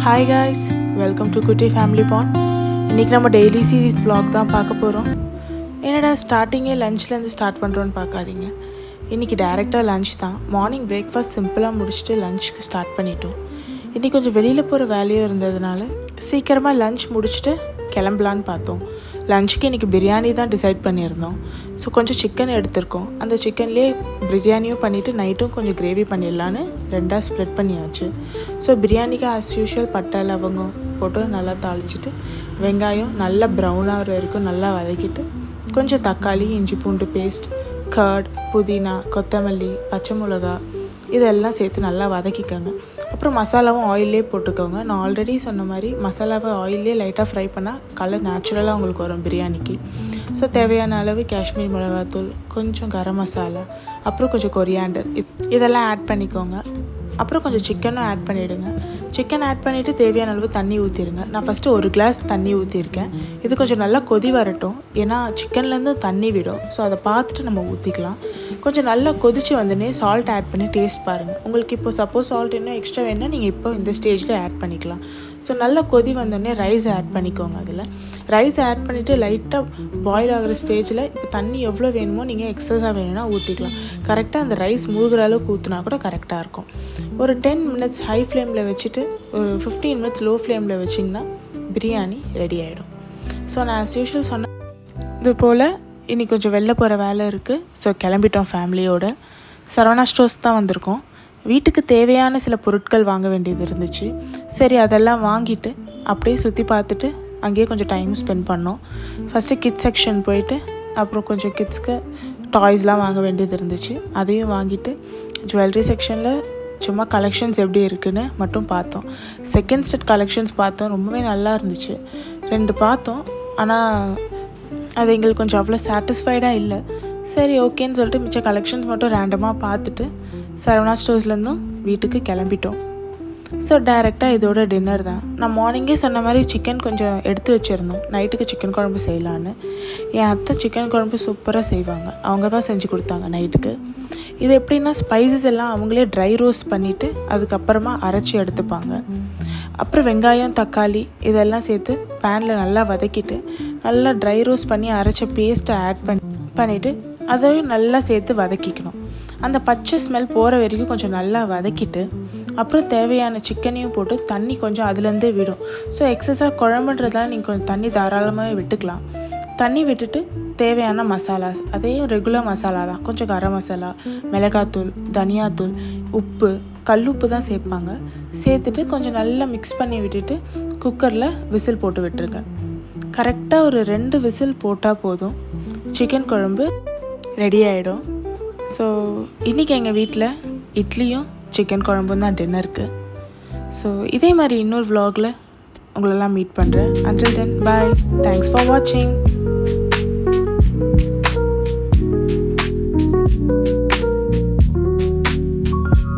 Hi guys, welcome to Kutti Family Bond. இன்றைக்கி நம்ம daily series vlog தான் பார்க்க போகிறோம். என்னடா ஸ்டார்டிங்கே லஞ்ச்லேருந்து ஸ்டார்ட் பண்ணுறோன்னு பார்க்காதீங்க. இன்றைக்கி டேரெக்டாக லஞ்ச் தான். மார்னிங் பிரேக்ஃபாஸ்ட் சிம்பிளாக முடிச்சுட்டு லஞ்சுக்கு ஸ்டார்ட் பண்ணிட்டோம். இன்றைக்கி கொஞ்சம் வெளியில் போகிற வேலையும் இருந்ததுனால சீக்கிரமாக லஞ்ச் முடிச்சுட்டு கிளம்பலான்னு பார்த்தோம். லஞ்சுக்கு இன்றைக்கி பிரியாணி தான் டிசைட் பண்ணியிருந்தோம். ஸோ கொஞ்சம் சிக்கன் எடுத்திருக்கோம். அந்த சிக்கன்லேயே பிரியாணியும் பண்ணிவிட்டு நைட்டும் கொஞ்சம் கிரேவி பண்ணிடலான்னு ரெண்டாக ஸ்ப்ளிட் பண்ணியாச்சு. ஸோ பிரியாணிக்கு ஆஸ் யூஷுவல் பட்டை லவங்கம் போட்டு நல்லா தாளிச்சிட்டு வெங்காயம் நல்லா ப்ரௌனாக வரைக்கும் நல்லா வதக்கிட்டு கொஞ்சம் தக்காளி இஞ்சி பூண்டு பேஸ்ட் கர்ட் புதினா கொத்தமல்லி பச்சை மிளகா இதெல்லாம் சேர்த்து நல்லா வதக்கிக்கோங்க. அப்புறம் மசாலாவும் ஆயிலே போட்டுக்கோங்க. நான் ஆல்ரெடி சொன்ன மாதிரி மசாலாவை ஆயிலே லைட்டாக ஃப்ரை பண்ணால் கலர் நேச்சுரலாக உங்களுக்கு வரும் பிரியாணிக்கு. ஸோ தேவையான அளவு காஷ்மீர் மிளகாத்தூள் கொஞ்சம் கரம் மசாலா அப்புறம் கொஞ்சம் கொரியாண்டர் இதெல்லாம் ஆட் பண்ணிக்கோங்க. அப்புறம் கொஞ்சம் சிக்கனும் ஆட் பண்ணிவிடுங்க. சிக்கன் ஆட் பண்ணிவிட்டு தேவையான அளவு தண்ணி ஊற்றிடுங்க. நான் ஃபஸ்ட்டு 1 கிளாஸ் தண்ணி ஊற்றிருக்கேன். இது கொஞ்சம் நல்லா கொதி வரட்டும், ஏன்னா சிக்கன்லேருந்து தண்ணி விடும். ஸோ அதை பார்த்துட்டு நம்ம ஊற்றிக்கலாம். கொஞ்சம் நல்லா கொதித்து வந்தோடனே சால்ட் ஆட் பண்ணி டேஸ்ட் பாருங்கள். உங்களுக்கு இப்போ சப்போஸ் சால்ட் இன்னும் எக்ஸ்ட்ரா வேணுன்னா நீங்கள் இப்போ இந்த ஸ்டேஜில் ஆட் பண்ணிக்கலாம். ஸோ நல்லா கொதி வந்தோடனே ரைஸ் ஆட் பண்ணிக்கோங்க. அதில் ரைஸ் ஆட் பண்ணிவிட்டு லைட்டாக பாயில் ஆகிற ஸ்டேஜில் இப்போ தண்ணி எவ்வளோ வேணுமோ நீங்கள் எக்ஸஸாக வேணும்னா ஊற்றிக்கலாம். கரெக்டாக அந்த ரைஸ் மூழ்கிற அளவுக்கு ஊற்றினா கூட கரெக்டாக இருக்கும். ஒரு 10 மினிட்ஸ் ஹை ஃப்ளேமில் வச்சுட்டு ஒரு 15 மினிட்ஸ் லோ ஃப்ளேமில் வச்சிங்கன்னா பிரியாணி ரெடி ஆகிடும். ஸோ நான் ஆஸ் யூஷுவல் சொன்னேன் இது போல் இன்றைக்கி கொஞ்சம் வெளில போகிற வேலை இருக்குது. ஸோ கிளம்பிட்டோம் ஃபேமிலியோட. சரவணா ஸ்டோர்ஸ் தான் வந்திருக்கோம். வீட்டுக்கு தேவையான சில பொருட்கள் வாங்க வேண்டியது இருந்துச்சு. சரி அதெல்லாம் வாங்கிட்டு அப்படியே சுற்றி பார்த்துட்டு அங்கேயே கொஞ்சம் டைம் ஸ்பெண்ட் பண்ணோம். ஃபஸ்ட்டு கிட்ஸ் செக்ஷன் போயிட்டு அப்புறம் கொஞ்சம் கிட்ஸ்க்கு டாய்ஸ்லாம் வாங்க வேண்டியது இருந்துச்சு. அதையும் வாங்கிட்டு ஜுவல்லரி செக்ஷனில் சும்மா கலெக்ஷன்ஸ் எப்படி இருக்குன்னு மட்டும் பார்த்தோம். செகண்ட் செட் கலெக்ஷன்ஸ் பார்த்தோம். ரொம்பவே நல்லா இருந்துச்சு. 2 பார்த்தோம். ஆனால் அது எங்களுக்கு கொஞ்சம் அவ்வளோ சாட்டிஸ்ஃபைடாக இல்லை. சரி ஓகேன்னு சொல்லிட்டு மிச்ச கலெக்ஷன்ஸ் மட்டும் ரேண்டமாக பார்த்துட்டு சரவணா ஸ்டோர்ஸ்லேருந்தும் வீட்டுக்கு கிளம்பிட்டோம். ஸோ டைரெக்டாக இதோட டின்னர் தான். நான் மார்னிங்கே சொன்ன மாதிரி சிக்கன் கொஞ்சம் எடுத்து வச்சுருந்தோம். நைட்டுக்கு சிக்கன் குழம்பு செய்யலான்னு. என் அத்தை சிக்கன் குழம்பு சூப்பராக செய்வாங்க. அவங்க தான் செஞ்சு கொடுத்தாங்க நைட்டுக்கு. இது எப்படின்னா ஸ்பைசஸ் எல்லாம் அவங்களே ட்ரை ரோஸ்ட் பண்ணிவிட்டு அதுக்கப்புறமா அரைச்சி எடுத்துப்பாங்க. அப்புறம் வெங்காயம் தக்காளி இதெல்லாம் சேர்த்து பேனில் நல்லா வதக்கிட்டு நல்லா ட்ரை ரோஸ்ட் பண்ணி அரைச்ச பேஸ்ட்டை ஆட் பண்ணிவிட்டு அதையும் நல்லா சேர்த்து வதக்கிக்கணும். அந்த பச்சை ஸ்மெல் போகிற வரைக்கும் கொஞ்சம் நல்லா வதக்கிட்டு அப்புறம் தேவையான சிக்கனையும் போட்டு தண்ணி கொஞ்சம் அதுலேருந்தே விடும். ஸோ எக்ஸஸாக குழம்புன்றதுலாம் நீங்கள் கொஞ்சம் தண்ணி தாராளமாகவே விட்டுக்கலாம். தண்ணி விட்டுட்டு தேவையான மசாலாஸ் அதையும் ரெகுலர் மசாலா தான். கொஞ்சம் கரம் மசாலா மிளகாத்தூள் தனியாத்தூள் உப்பு கல்லுப்பு தான் சேர்ப்பாங்க. சேர்த்துட்டு கொஞ்சம் நல்லா மிக்ஸ் பண்ணி விட்டுட்டு குக்கரில் விசில் போட்டு விட்டுருங்க. கரெக்டாக ஒரு 2 விசில் போட்டால் போதும், சிக்கன் குழம்பு ரெடி ஆகிடும். ஸோ இன்றைக்கி எங்கள் வீட்டில் இட்லியும் சிக்கன் குழம்பும் தான் டின்னருக்கு. ஸோ இதே மாதிரி இன்னொரு vlogல உங்களெல்லாம் மீட் பண்ணுறேன். Until then, bye. Thanks for watching.